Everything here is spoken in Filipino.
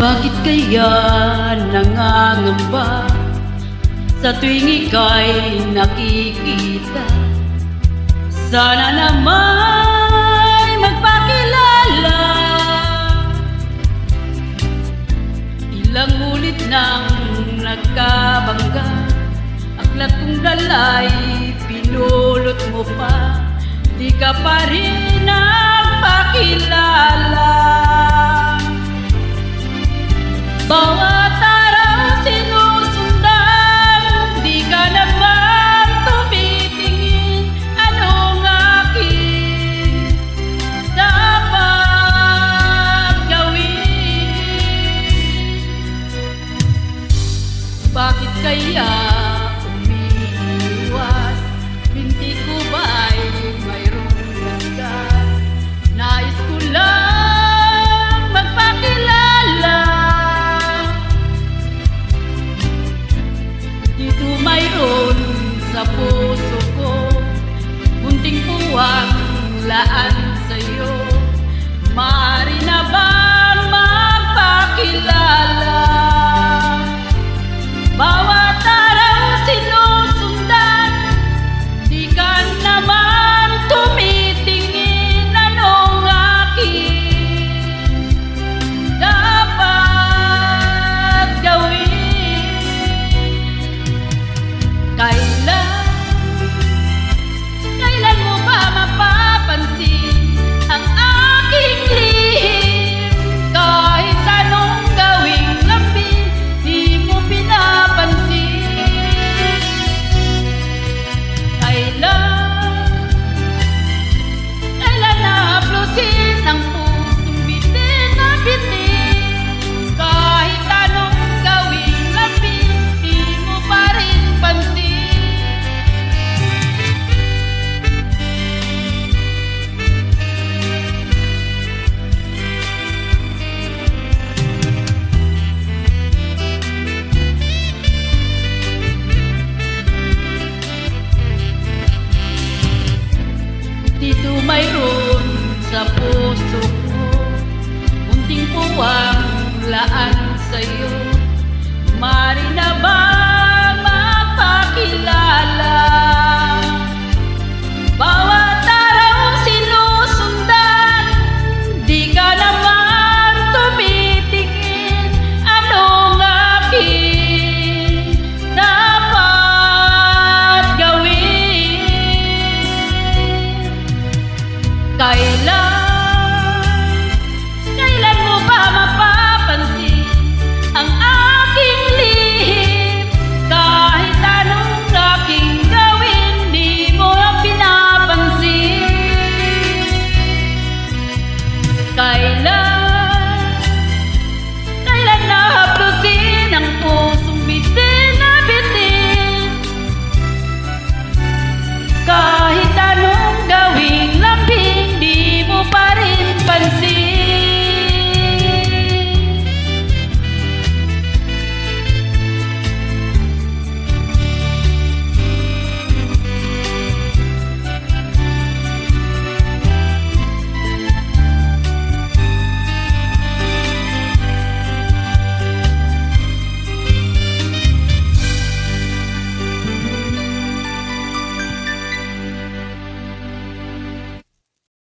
Bakit kaya nangangamba sa tuwing ika'y nakikita? Sana naman magpakilala. Ilang ulit nang nagkabangga, aklat kong dalay pinulot mo pa, di ka pa rin nagpakilala. Bawat araw sinusundan, di ka naman tumitingin. Anong aking dapat gawin? Bakit kaya umiiwas? Binti ko ba'y mayroong dasgal? Nais ko lang magpakilala. Dito mayroon sa puso ko munting puwang laan sa'yo. Maaari na bang magpakilala? Bawat araw sinusundan, di ka naman tumitingin. Anong aking dapat gawin? Kailan mo ba mapapansin ang aking lihim? Kahit anong gawing lambing, di mo pinapansin. Kailan nahaplusin ang pusong bitin na bitin? Kahit anong gawing lambing, di mo pa rin pansin. Dito mayroon sa puso ko munting puwang laan sa'yo. Maaari na ba mapakilala? Bawat araw sinusundan, di ka naman tumitingin. Anong aking dapat gawin? Kailan mo ba mapapansin ang aking lihim? Kahit anong aking gawin, di mo pinapansin.